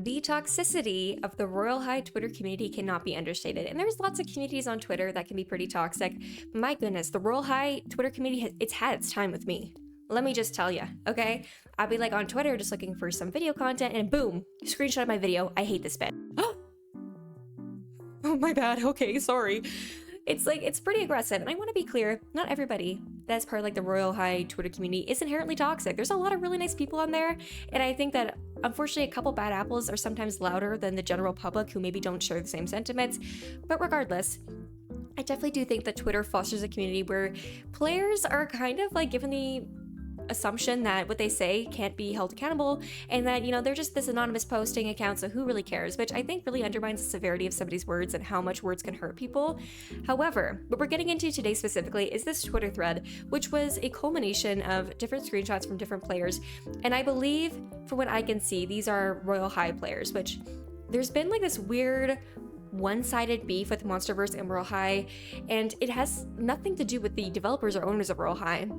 The toxicity of the Royal High Twitter community cannot be understated. And there's lots of communities on Twitter that can be pretty toxic. But my goodness, the Royal High Twitter community, it's had its time with me. Let me just tell you, okay? I'll be like on Twitter just looking for some video content and boom, screenshot of my video. I hate this bit. Oh, my bad. Okay, sorry. It's pretty aggressive. And I want to be clear, not everybody that's part of like the Royal High Twitter community is inherently toxic. There's a lot of really nice people on there. And I think that unfortunately a couple bad apples are sometimes louder than the general public who maybe don't share the same sentiments. But regardless, I definitely do think that Twitter fosters a community where players are kind of like given the assumption that what they say can't be held accountable and that, you know, they're just this anonymous posting account, so who really cares, which I think really undermines the severity of somebody's words and how much words can hurt people. However, what we're getting into today specifically is this Twitter thread, which was a culmination of different screenshots from different players, and I believe, from what I can see, these are Royal High players, which there's been like this weird one-sided beef with MonsterVerze and Royal High, and it has nothing to do with the developers or owners of Royal High,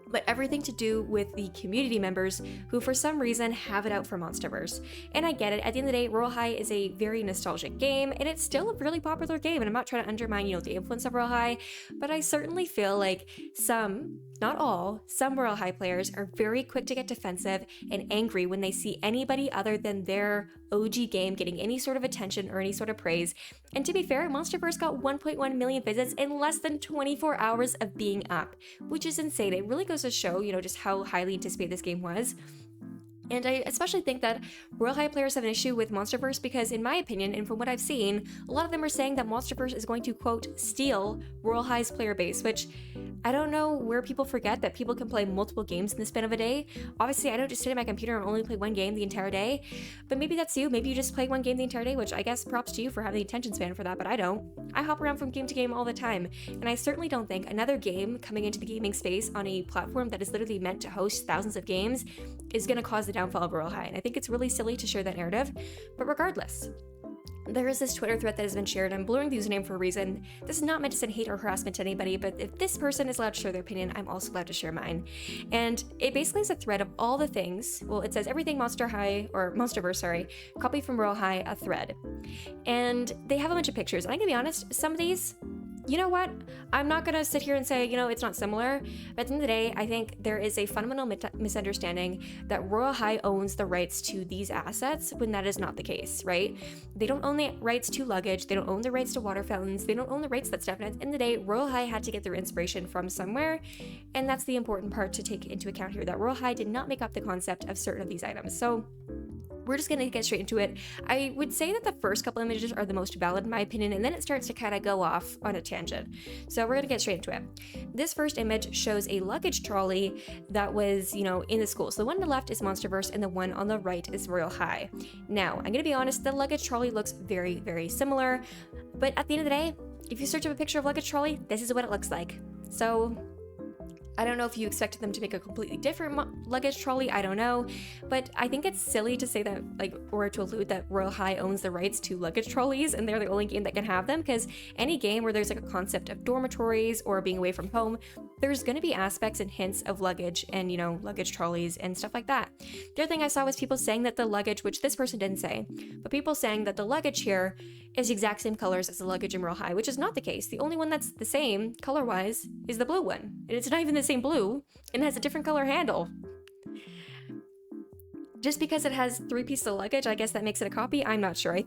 but everything to do with the community members who for some reason have it out for MonsterVerze. And I get it, at the end of the day, Royal High is a very nostalgic game, and it's still a really popular game, and I'm not trying to undermine, you know, the influence of Royal High, but I certainly feel like some, not all, some Royal High players are very quick to get defensive and angry when they see anybody other than their OG game getting any sort of attention or any sort of praise. And to be fair, MonsterVerze got 1.1 million visits in less than 24 hours of being up, which is insane. It really goes to show, you know, just how highly anticipated this game was. And I especially think that Royal High players have an issue with MonsterVerze because, in my opinion, and from what I've seen, a lot of them are saying that MonsterVerze is going to, quote, steal Royal High's player base, which I don't know where people forget that people can play multiple games in the span of a day. Obviously, I don't just sit at my computer and only play one game the entire day, but maybe that's you. Maybe you just play one game the entire day, which I guess props to you for having the attention span for that, but I don't. I hop around from game to game all the time, and I certainly don't think another game coming into the gaming space on a platform that is literally meant to host thousands of games is going to cause the downfall of Royal High, and I think it's really silly to share that narrative. But regardless, there is this Twitter thread that has been shared. I'm blurring the username for a reason. This is not meant to send hate or harassment to anybody, but if this person is allowed to share their opinion, I'm also allowed to share mine. And it basically is a thread of all the things. Well, it says everything MonsterVerze, sorry, copy from Royal High, a thread. And they have a bunch of pictures. And I'm gonna be honest, some of these, you know what? I'm not gonna sit here and say, you know, it's not similar, but at the end of the day, I think there is a fundamental misunderstanding that Royal High owns the rights to these assets when that is not the case, right? They don't own the rights to luggage, they don't own the rights to water fountains, they don't own the rights to that stuff, and at the end of the day, Royal High had to get their inspiration from somewhere, and that's the important part to take into account here, that Royal High did not make up the concept of certain of these items. So we're just gonna get straight into it. I would say that the first couple images are the most valid in my opinion, and then it starts to kind of go off on a tangent. So we're gonna get straight into it. This first image shows a luggage trolley that was, you know, in the school. So the one on the left is MonsterVerze and the one on the right is Royal High. Now, I'm gonna be honest, the luggage trolley looks very, very similar, but at the end of the day, if you search up a picture of luggage trolley, this is what it looks like. So I don't know if you expected them to make a completely different luggage trolley, I don't know, but I think it's silly to say that, like, or to allude that Royal High owns the rights to luggage trolleys and they're the only game that can have them, because any game where there's like a concept of dormitories or being away from home, there's going to be aspects and hints of luggage and, you know, luggage trolleys and stuff like that. The other thing I saw was people saying that the luggage, which this person didn't say, but people saying that the luggage here is the exact same colors as the luggage in Royal High, which is not the case. The only one that's the same color-wise is the blue one, and it's not even the same blue, and it has a different color handle. Just because it has 3 pieces of luggage, I guess that makes it a copy? I'm not sure.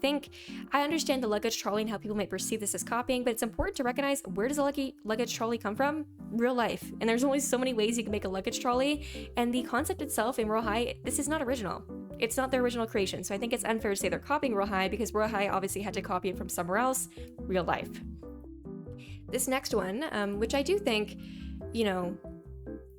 I understand the luggage trolley and how people might perceive this as copying, but it's important to recognize, where does a luggage trolley come from? Real life. And there's only so many ways you can make a luggage trolley, and the concept itself in Royal High, this is not original. It's not their original creation, so I think it's unfair to say they're copying Royal High, because Royal High obviously had to copy it from somewhere else, real life. This next one, which I do think, you know,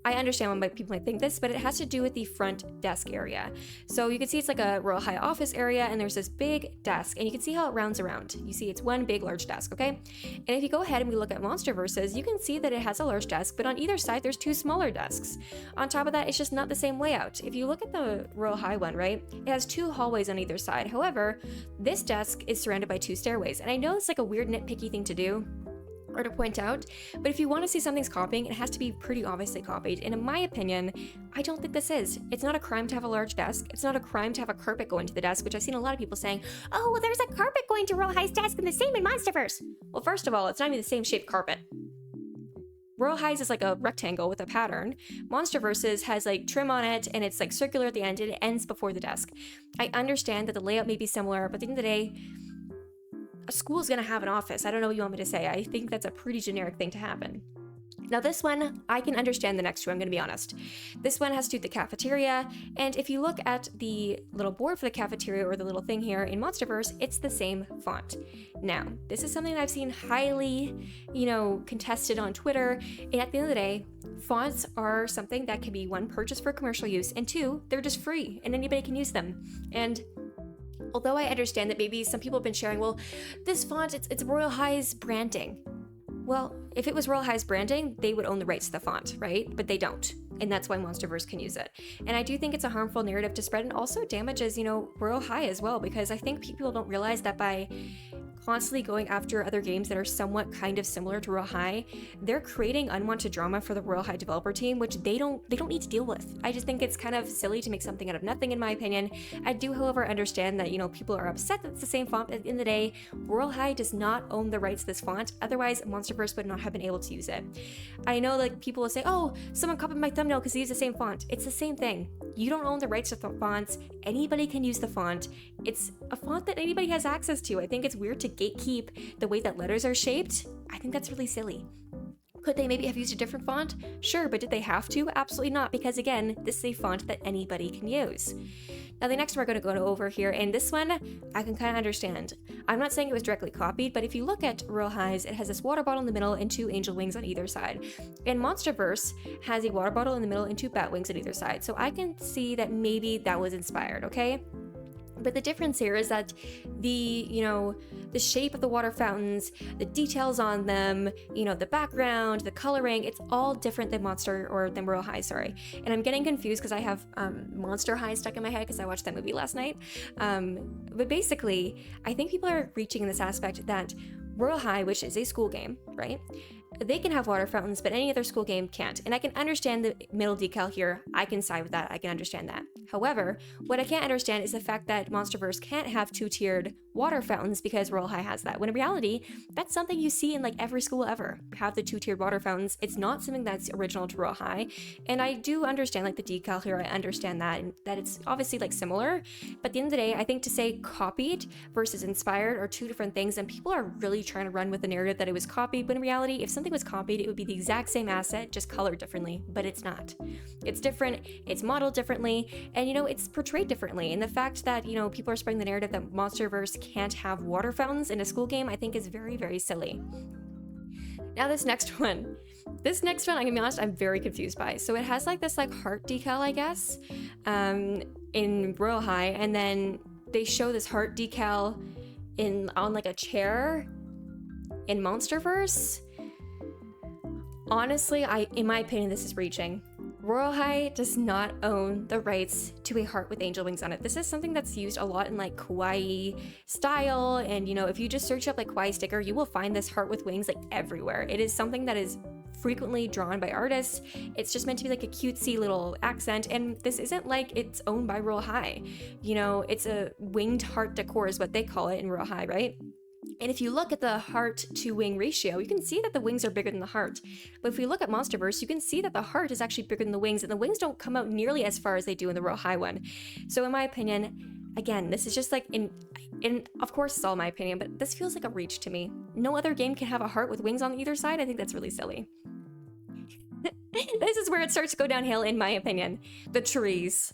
I understand why people might think this, but it has to do with the front desk area. So you can see it's like a Royal High office area, and there's this big desk, and you can see how it rounds around. You see it's one big large desk, okay? And if you go ahead and we look at MonsterVerse, you can see that it has a large desk, but on either side there's 2 smaller desks. On top of that, it's just not the same layout. If you look at the Royal High one, right, it has 2 hallways on either side. However, this desk is surrounded by 2 stairways, and I know it's like a weird nitpicky thing to do, or to point out, but if you want to see something's copying, it has to be pretty obviously copied. And in my opinion, I don't think this is. It's not a crime to have a large desk. It's not a crime to have a carpet go into the desk, which I've seen a lot of people saying, oh, well, there's a carpet going to Royal High's desk and the same in MonsterVerze. Well, first of all, it's not even the same shaped carpet. Royal High's is like a rectangle with a pattern. MonsterVerze's has like trim on it and it's like circular at the end and it ends before the desk. I understand that the layout may be similar, but at the end of the day, a school's gonna have an office. I don't know what you want me to say. I think that's a pretty generic thing to happen. Now this one, I can understand the next two, I'm gonna be honest. This one has to do with the cafeteria, and if you look at the little board for the cafeteria or the little thing here in MonsterVerze, it's the same font. Now, this is something that I've seen highly, contested on Twitter, and at the end of the day, fonts are something that can be one, purchased for commercial use, and two, they're just free, and anybody can use them. And although I understand that maybe some people have been sharing, well, this font, it's Royal High's branding. Well, if it was Royal High's branding, they would own the rights to the font, right? But they don't. And that's why MonsterVerze can use it. And I do think it's a harmful narrative to spread and also damages, Royal High as well, because I think people don't realize that by constantly going after other games that are somewhat kind of similar to Royal High, they're creating unwanted drama for the Royal High developer team, which they don't need to deal with. I just think it's kind of silly to make something out of nothing, in my opinion. I do, however, understand that, people are upset that it's the same font, but at the end of the day, Royal High does not own the rights to this font, otherwise MonsterVerze would not have been able to use it. I know people will say, oh, someone copied my thumbnail because they use the same font. It's the same thing. You don't own the rights to fonts. Anybody can use the font. It's a font that anybody has access to. I think it's weird to gatekeep the way that letters are shaped. I think that's really silly. Could they maybe have used a different font? Sure, but did they have to? Absolutely not, because again, this is a font that anybody can use. Now the next one we're going to go over here, and this one I can kind of understand. I'm not saying it was directly copied, but if you look at Royal High's, it has this water bottle in the middle and two angel wings on either side. And MonsterVerze has a water bottle in the middle and two bat wings on either side. So I can see that maybe that was inspired, okay? But the difference here is that the shape of the water fountains, the details on them, the background, the coloring, it's all different than than Royal High, sorry. And I'm getting confused because I have Monster High stuck in my head because I watched that movie last night. But basically, I think people are reaching in this aspect that Royal High, which is a school game, right? They can have water fountains, but any other school game can't. And I can understand the middle decal here. I can side with that. I can understand that. However, what I can't understand is the fact that MonsterVerze can't have two-tiered water fountains because Royal High has that. When in reality, that's something you see in like every school ever. Have the two-tiered water fountains. It's not something that's original to Royal High. And I do understand like the decal here. I understand that and that it's obviously like similar. But at the end of the day, I think to say copied versus inspired are two different things. And people are really trying to run with the narrative that it was copied. But in reality, if something was copied, it would be the exact same asset, just colored differently. But it's not. It's different. It's modeled differently. And it's portrayed differently. And the fact that, people are spreading the narrative that MonsterVerze can't have water fountains in a school game, I think is very, very silly. Now this next one, I'm gonna be honest, I'm very confused by. So it has like this like heart decal, I guess, in Royal High, and then they show this heart decal on like a chair in MonsterVerze. Honestly, in my opinion, this is reaching. Royal High does not own the rights to a heart with angel wings on it. This is something that's used a lot in like kawaii style, and if you just search up like kawaii sticker, you will find this heart with wings like everywhere. It is something that is frequently drawn by artists. It's just meant to be like a cutesy little accent, and this isn't like it's owned by Royal High. It's a winged heart decor is what they call it in Royal High, right? And if you look at the heart to wing ratio, you can see that the wings are bigger than the heart. But if we look at MonsterVerze, you can see that the heart is actually bigger than the wings, and the wings don't come out nearly as far as they do in the Royal High one. So in my opinion, again, this is just like of course it's all my opinion, but this feels like a reach to me. No other game can have a heart with wings on either side. I think that's really silly. This is where it starts to go downhill, in my opinion. The trees.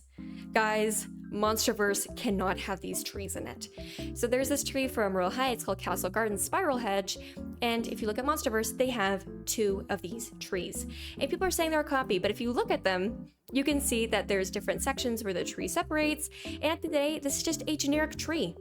Guys, MonsterVerze cannot have these trees in it. So there's this tree from Royal High, it's called Castle Garden Spiral Hedge, and if you look at MonsterVerze, they have two of these trees. And people are saying they're a copy, but if you look at them, you can see that there's different sections where the tree separates, and at the end of the day, this is just a generic tree.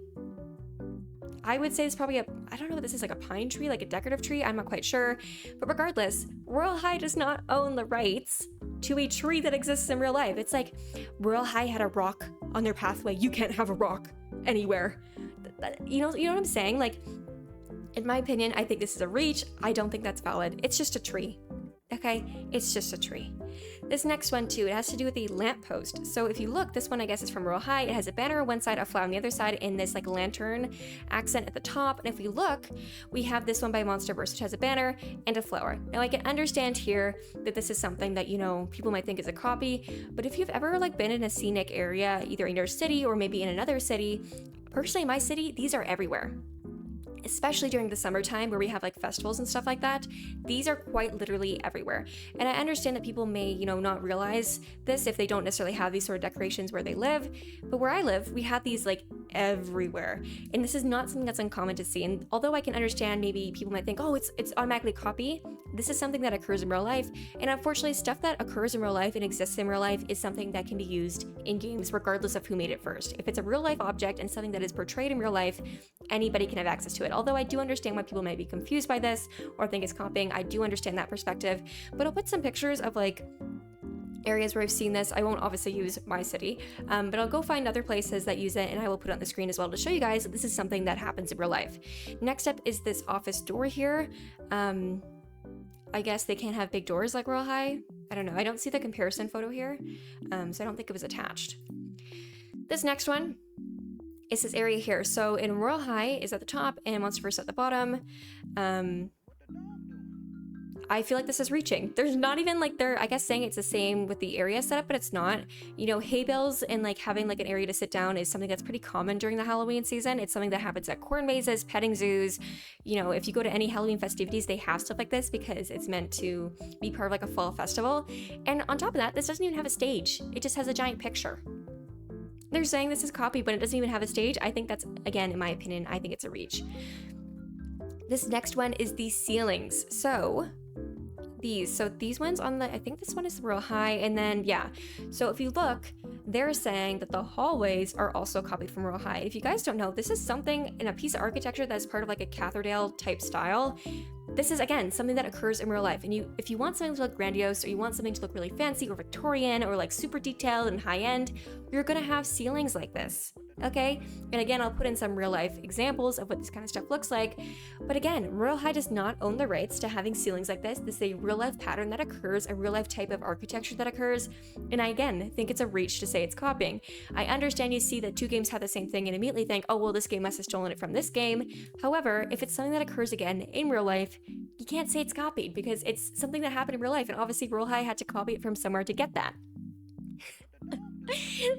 I would say it's probably I don't know if this is like a pine tree, like a decorative tree, I'm not quite sure. But regardless, Royal High does not own the rights to a tree that exists in real life. It's like Royal High had a rock on their pathway. You can't have a rock anywhere. You know what I'm saying? Like, In my opinion, I think this is a reach. I don't think that's valid. It's just a tree. Okay, it's just a tree. This next one too, it has to do with the lamppost. So if you look, this one I guess is from Royal High. It has a banner on one side, a flower on the other side, and this like lantern accent at the top. And if we look, we have this one by MonsterVerze, which has a banner and a flower. Now I can understand here that this is something that, you know, people might think is a copy, but if you've ever like been in a scenic area, either in your city or maybe in another city, personally in my city, these are everywhere. Especially during the summertime where we have like festivals and stuff like that, these are quite literally everywhere. And I understand that people may, you know, not realize this if they don't necessarily have these sort of decorations where they live, but where I live, we have these like everywhere. And this is not something that's uncommon to see. And although I can understand maybe people might think, oh, it's automatically copy, this is something that occurs in real life. And unfortunately, stuff that occurs in real life and exists in real life is something that can be used in games regardless of who made it first. If it's a real life object and something that is portrayed in real life, anybody can have access to it. Although I do understand why people might be confused by this or think it's copying, I do understand that perspective. But I'll put some pictures of like areas where I've seen this. I won't obviously use my city, but I'll go find other places that use it and I will put it on the screen as well to show you guys that this is something that happens in real life. Next up is this office door here. I guess they can't have big doors like Royal High. I don't know. I don't see the comparison photo here, so I don't think it was attached. This next one is this area here. So in Royal High is at the top and MonsterVerze at the bottom. I feel like this is reaching. There's not even like they're, I guess, saying it's the same with the area setup, but it's not. You know, hay bales and like having like an area to sit down is something that's pretty common during the Halloween season. It's something that happens at corn mazes, petting zoos. You know, if you go to any Halloween festivities, they have stuff like this because it's meant to be part of like a fall festival. And on top of that, this doesn't even have a stage. It just has a giant picture. They're saying this is copy, but it doesn't even have a stage. I think that's, again, in my opinion, I think it's a reach. This next one is the ceilings. So these ones on the, I think this one is Royal High, and then yeah. So if you look, they're saying that the hallways are also copied from Royal High. If you guys don't know, this is something in a piece of architecture that's part of like a Cathedral type style. This is, again, something that occurs in real life. And if you want something to look grandiose, or you want something to look really fancy or Victorian or like super detailed and high end, you're gonna have ceilings like this, okay? And again, I'll put in some real life examples of what this kind of stuff looks like. But again, Royal High does not own the rights to having ceilings like this. This is a real life pattern that occurs, a real life type of architecture that occurs. And I, again, think it's a reach to say it's copying. I understand you see that two games have the same thing and immediately think, oh, well, this game must have stolen it from this game. However, if it's something that occurs again in real life, you can't say it's copied because it's something that happened in real life. And obviously Royal High had to copy it from somewhere to get that.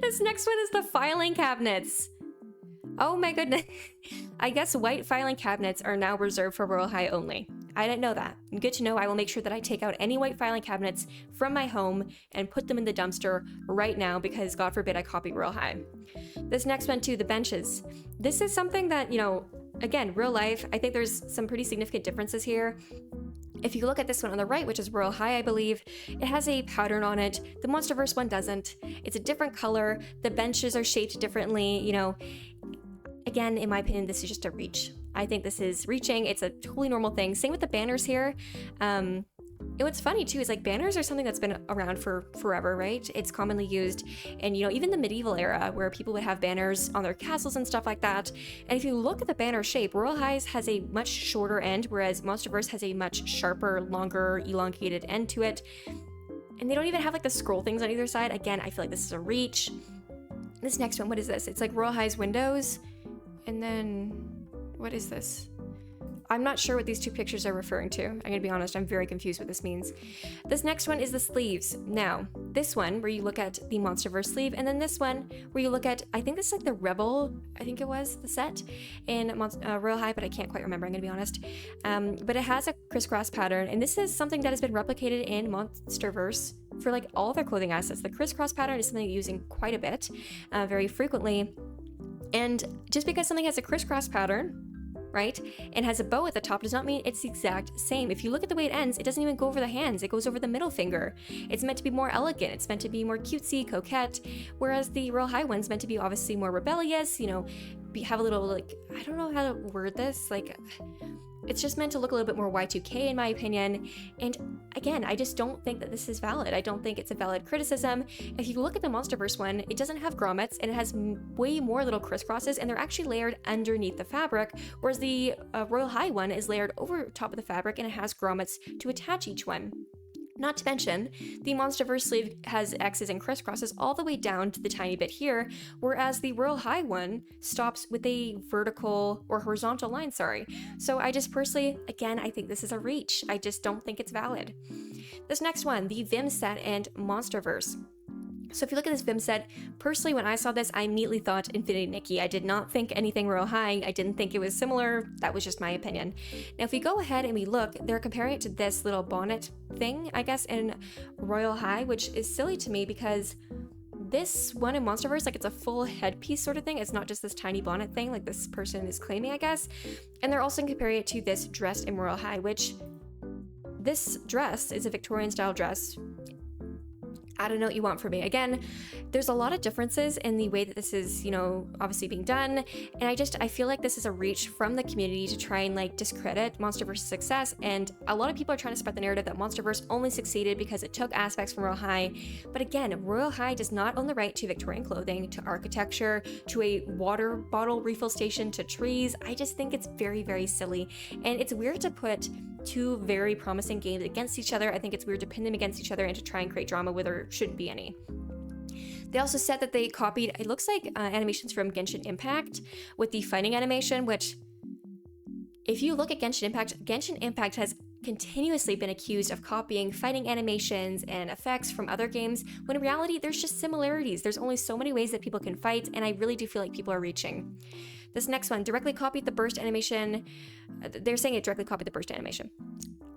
This next one is the filing cabinets. Oh my goodness. I guess white filing cabinets are now reserved for Royal High only. I didn't know that. Good to know. I will make sure that I take out any white filing cabinets from my home and put them in the dumpster right now because God forbid I copy Royal High. This next one too, the benches. This is something that, you know, again, real life, I think there's some pretty significant differences here. If you look at this one on the right, which is Royal High, I believe, it has a pattern on it. The MonsterVerze one doesn't. It's a different color. The benches are shaped differently, you know. Again, in my opinion, this is just a reach. I think this is reaching. It's a totally normal thing. Same with the banners here. And what's funny too is like banners are something that's been around for forever, right? It's commonly used, and you know, even the medieval era where people would have banners on their castles and stuff like that. And if you look at the banner shape, Royal High's has a much shorter end, whereas MonsterVerze has a much sharper, longer, elongated end to it. And they don't even have like the scroll things on either side. Again, I feel like this is a reach. This next one, what is this? It's like Royal High's windows. And then, what is this? I'm not sure what these two pictures are referring to. I'm gonna be honest, I'm very confused what this means. This next one is the sleeves. Now, this one where you look at the MonsterVerze sleeve, and then this one where you look at, I think this is like the Rebel, I think it was, the set in Royal High, but I can't quite remember, I'm gonna be honest. But it has a crisscross pattern, and this is something that has been replicated in MonsterVerze for like all their clothing assets. The crisscross pattern is something you're using quite a bit, very frequently. And just because something has a crisscross pattern, right, and has a bow at the top does not mean it's the exact same. If you look at the way it ends, it doesn't even go over the hands, it goes over the middle finger. It's meant to be more elegant, it's meant to be more cutesy, coquette, whereas the Royal High one's meant to be obviously more rebellious, you know, have a little like, I don't know how to word this, like, It's just meant to look a little bit more Y2K in my opinion. And again, I just don't think that this is valid. I don't think it's a valid criticism. If you look at the MonsterVerze one, it doesn't have grommets and it has way more little crisscrosses and they're actually layered underneath the fabric, whereas the Royal High one is layered over top of the fabric and it has grommets to attach each one. Not to mention, the MonsterVerze sleeve has X's and crisscrosses all the way down to the tiny bit here, whereas the Royal High one stops with a vertical or horizontal line, sorry. So I just personally, again, I think this is a reach. I just don't think it's valid. This next one, the Vim set and MonsterVerze. So if you look at this Vim set, personally when I saw this, I immediately thought Infinity Nikki. I did not think anything Royal High. I didn't think it was similar. That was just my opinion. Now if we go ahead and we look, they're comparing it to this little bonnet thing, I guess, in Royal High, which is silly to me because this one in MonsterVerze, like it's a full headpiece sort of thing. It's not just this tiny bonnet thing like this person is claiming, I guess. And they're also comparing it to this dress in Royal High, which this dress is a Victorian style dress. I don't know what you want from me. Again, there's a lot of differences in the way that this is, you know, obviously being done. And I feel like this is a reach from the community to try and like discredit MonsterVerze's success. And a lot of people are trying to spread the narrative that MonsterVerze only succeeded because it took aspects from Royal High. But again, Royal High does not own the right to Victorian clothing, to architecture, to a water bottle refill station, to trees. I just think it's very, very silly. And it's weird to put two very promising games against each other. I think it's weird to pin them against each other and to try and create drama where there shouldn't be any. They also said that they copied, it looks like animations from Genshin Impact with the fighting animation, which if you look at Genshin Impact has continuously been accused of copying fighting animations and effects from other games, when in reality, there's just similarities. There's only so many ways that people can fight, and I really do feel like people are reaching. This next one directly copied the burst animation. They're saying it directly copied the burst animation.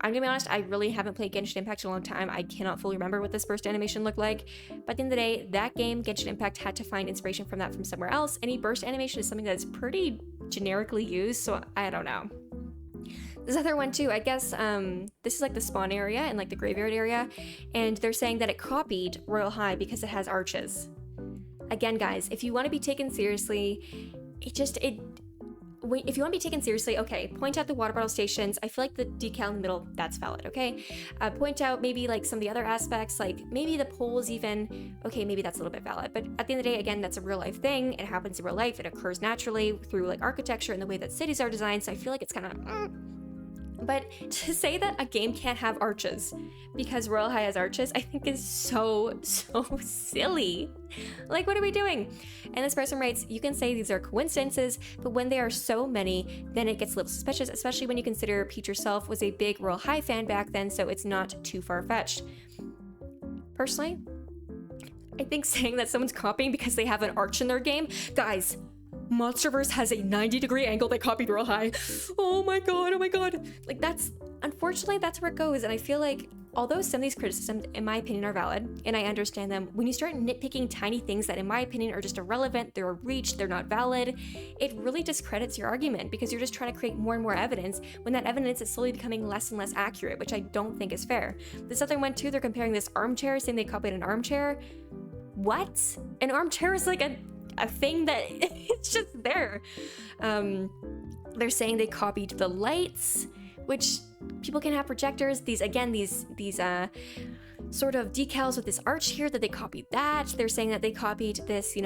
I'm gonna be honest, I really haven't played Genshin Impact in a long time. I cannot fully remember what this burst animation looked like. But at the end of the day, that game, Genshin Impact, had to find inspiration from that from somewhere else. Any burst animation is something that's pretty generically used, so I don't know. This other one too, I guess this is like the spawn area and like the graveyard area, and they're saying that it copied Royal High because it has arches. Again, guys, if you want to be taken seriously, if you want to be taken seriously, okay, point out the water bottle stations. I feel like the decal in the middle, that's valid, okay? Point out maybe like some of the other aspects, like maybe the poles even, okay, maybe that's a little bit valid. But at the end of the day, again, that's a real life thing. It happens in real life. It occurs naturally through like architecture and the way that cities are designed. So I feel like it's kind of, But to say that a game can't have arches because Royal High has arches, I think is so silly. Like, what are we doing? And this person writes, you can say these are coincidences, but when there are so many, then it gets a little suspicious, especially when you consider Peach herself was a big Royal High fan back then, so it's not too far-fetched. Personally, I think saying that someone's copying because they have an arch in their game, guys, MonsterVerze has a 90-degree angle that copied Royal High. Oh my god. Like, unfortunately, that's where it goes. And I feel like, although some of these criticisms, in my opinion, are valid, and I understand them, when you start nitpicking tiny things that, in my opinion, are just irrelevant, they're a reach, they're not valid, it really discredits your argument because you're just trying to create more and more evidence when that evidence is slowly becoming less and less accurate, which I don't think is fair. This other one, too, they're comparing this armchair, saying they copied an armchair. What? An armchair is like a thing that it's just there. They're saying they copied the lights, which people can have projectors. These sort of decals with this arch here, that they copied that. They're saying that they copied this,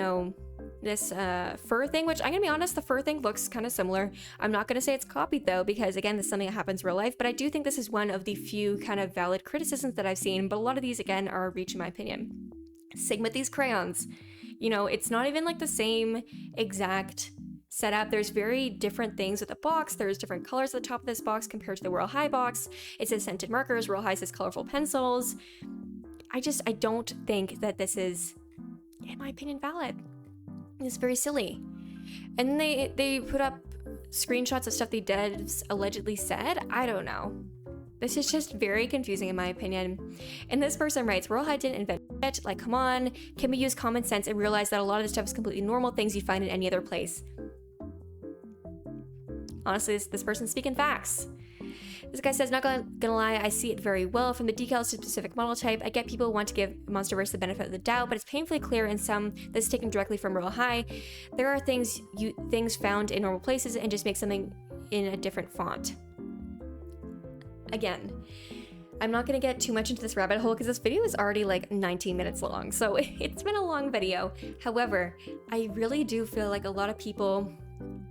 this fur thing, which I'm gonna be honest, the fur thing looks kind of similar. I'm not gonna say it's copied though, because again, this is something that happens in real life, but I do think this is one of the few kind of valid criticisms that I've seen, but a lot of these, again, are a reach in my opinion. Same with these crayons. It's not even like the same exact setup. There's very different things with the box. There's different colors at the top of this box compared to the Royal High box. It says scented markers. Royal High says colorful pencils. I don't think that this is, in my opinion, valid. It's very silly. And then they put up screenshots of stuff the devs allegedly said. I don't know. This is just very confusing in my opinion. And this person writes, Royal High didn't invent it. Like, come on. Can we use common sense and realize that a lot of this stuff is completely normal things you find in any other place? Honestly, this person's speaking facts. This guy says, not gonna lie, I see it very well. From the decals to specific model type, I get people want to give MonsterVerze the benefit of the doubt, but it's painfully clear in some that's taken directly from Royal High. There are things found in normal places and just make something in a different font. Again, I'm not going to get too much into this rabbit hole because this video is already like 19 minutes long, so it's been a long video. However, I really do feel like a lot of people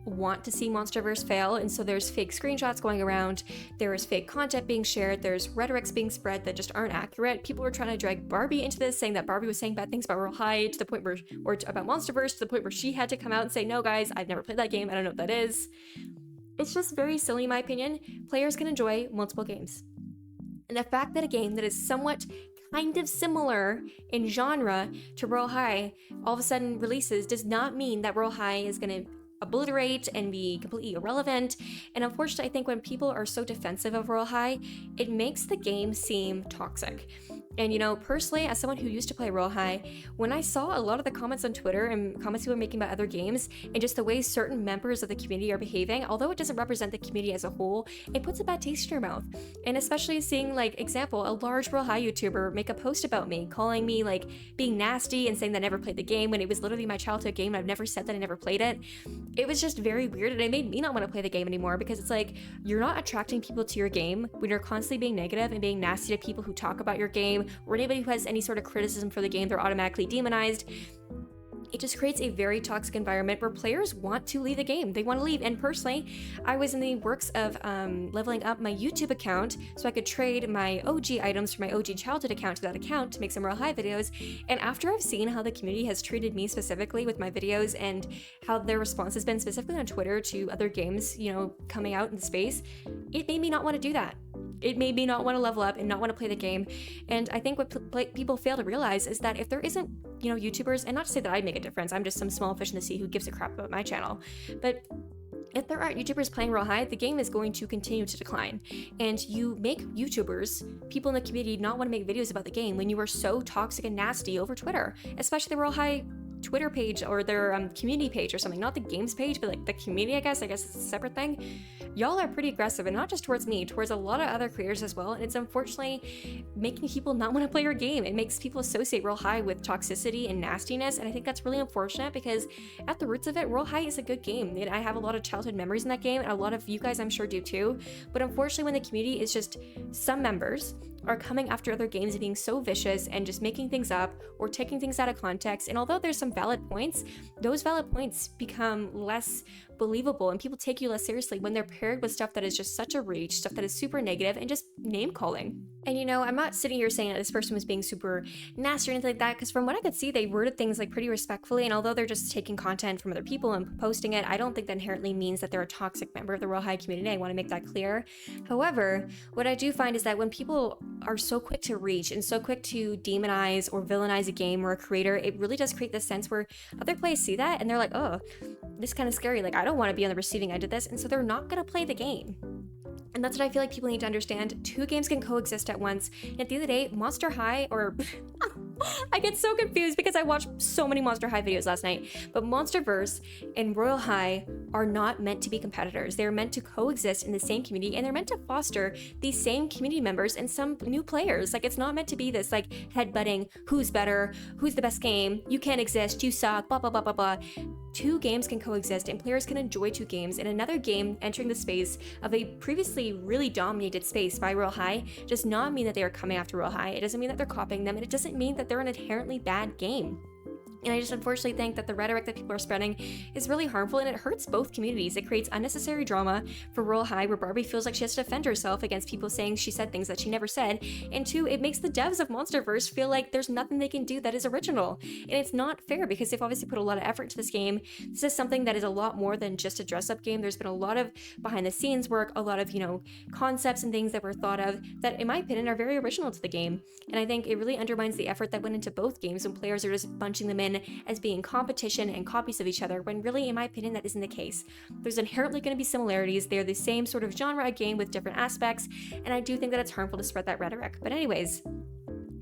want to see MonsterVerze fail, and so there's fake screenshots going around, there is fake content being shared, there's rhetorics being spread that just aren't accurate. People were trying to drag Barbie into this, saying that Barbie was saying bad things about Royal High to the point where, or about MonsterVerze to the point where she had to come out and say, no guys, I've never played that game, I don't know what that is. It's just very silly in my opinion. Players can enjoy multiple games. And the fact that a game that is somewhat kind of similar in genre to Royal High all of a sudden releases does not mean that Royal High is going to obliterate and be completely irrelevant. And unfortunately, I think when people are so defensive of Royal High, it makes the game seem toxic. And you know, personally, as someone who used to play Royal High, when I saw a lot of the comments on Twitter and comments people were making about other games and just the way certain members of the community are behaving, although it doesn't represent the community as a whole, it puts a bad taste in your mouth. And especially seeing, like, example, a large Royal High YouTuber make a post about me, calling me like being nasty and saying that I never played the game when it was literally my childhood game and I've never said that I never played it. It was just very weird, and it made me not want to play the game anymore because it's like, you're not attracting people to your game when you're constantly being negative and being nasty to people who talk about your game, or anybody who has any sort of criticism for the game, they're automatically demonized. It just creates a very toxic environment where players want to leave the game. They want to leave. And personally, I was in the works of leveling up my YouTube account so I could trade my OG items from my OG childhood account to that account to make some Royal High videos. And after I've seen how the community has treated me specifically with my videos and how their response has been specifically on Twitter to other games, you know, coming out in space, it made me not want to do that. It made me not want to level up and not want to play the game. And I think what people fail to realize is that if there isn't, you know, YouTubers, and not to say that I make a difference, I'm just some small fish in the sea who gives a crap about my channel, but if there aren't YouTubers playing Royal High, the game is going to continue to decline. And you make YouTubers, people in the community, not want to make videos about the game when you are so toxic and nasty over Twitter, especially the Royal High Twitter page or their community page or something, not the games page, but like the community, I guess it's a separate thing. Y'all are pretty aggressive, and not just towards me, towards a lot of other creators as well, and it's unfortunately making people not want to play your game. It makes people associate Royal High with toxicity and nastiness, and I think that's really unfortunate because at the roots of it, Royal High is a good game. And I have a lot of childhood memories in that game, and a lot of you guys I'm sure do too, but unfortunately when the community is just, some members are coming after other games and being so vicious and just making things up or taking things out of context, and although there's some valid points, those valid points become less believable and people take you less seriously when they're paired with stuff that is just such a reach, stuff that is super negative and just name calling. And you know, I'm not sitting here saying that this person was being super nasty or anything like that, because from what I could see, they worded things like pretty respectfully, and although they're just taking content from other people and posting it, I don't think that inherently means that they're a toxic member of the Royal High community. I want to make that clear. However, what I do find is that when people are so quick to reach and so quick to demonize or villainize a game or a creator, it really does create this sense where other players see that and they're like, oh, this is kind of scary, like I don't want to be on the receiving end of this, and so they're not going to play the game. And that's what I feel like people need to understand. Two games can coexist at once. And at the end of the day, Monster High, or I get so confused because I watched so many Monster High videos last night, but MonsterVerze and Royal High are not meant to be competitors. They're meant to coexist in the same community, and they're meant to foster these same community members and some new players. Like, it's not meant to be this like headbutting, who's better, who's the best game, you can't exist, you suck, blah, blah, blah, blah, blah. Two games can coexist and players can enjoy two games, and another game entering the space of a previously really dominated space by Royal High does not mean that they are coming after Royal High. It doesn't mean that they're copying them, and it doesn't mean that they're an inherently bad game. And I just unfortunately think that the rhetoric that people are spreading is really harmful, and it hurts both communities. It creates unnecessary drama for Royal High, where Barbie feels like she has to defend herself against people saying she said things that she never said. And two, it makes the devs of MonsterVerze feel like there's nothing they can do that is original. And it's not fair because they've obviously put a lot of effort into this game. This is something that is a lot more than just a dress-up game. There's been a lot of behind-the-scenes work, a lot of, you know, concepts and things that were thought of that, in my opinion, are very original to the game. And I think it really undermines the effort that went into both games when players are just bunching them in as being competition and copies of each other, when really, in my opinion, that isn't the case. There's inherently going to be similarities. They're the same sort of genre of game with different aspects, and I do think that it's harmful to spread that rhetoric. But anyways,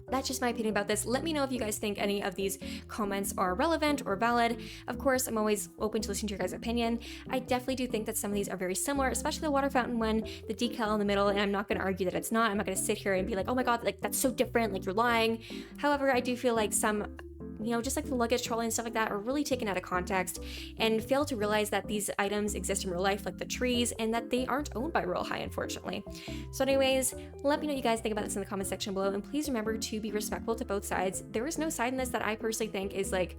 that's just my opinion about this. Let me know if you guys think any of these comments are relevant or valid. Of course, I'm always open to listening to your guys' opinion. I definitely do think that some of these are very similar, especially the water fountain one, the decal in the middle, and I'm not going to argue that it's not. I'm not going to sit here and be like, oh my god, like that's so different, like you're lying. However, I do feel like some just like the luggage trolley and stuff like that, are really taken out of context and fail to realize that these items exist in real life, like the trees, and that they aren't owned by Royal High, unfortunately. So anyways, let me know what you guys think about this in the comment section below, and please remember to be respectful to both sides. There is no side in this that I personally think is like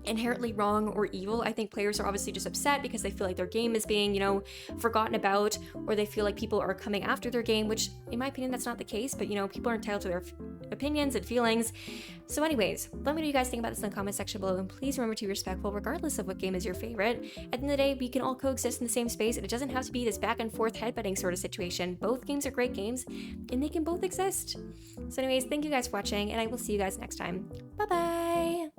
inherently wrong or evil. I think players are obviously just upset because they feel like their game is being, forgotten about, or they feel like people are coming after their game, which in my opinion, that's not the case, but people are entitled to their opinions and feelings. So anyways, let me know what you guys think about this in the comment section below, and please remember to be respectful regardless of what game is your favorite. At the end of the day, we can all coexist in the same space, and it doesn't have to be this back and forth headbutting sort of situation. Both games are great games, and they can both exist. So anyways, thank you guys for watching, and I will see you guys next time. Bye bye!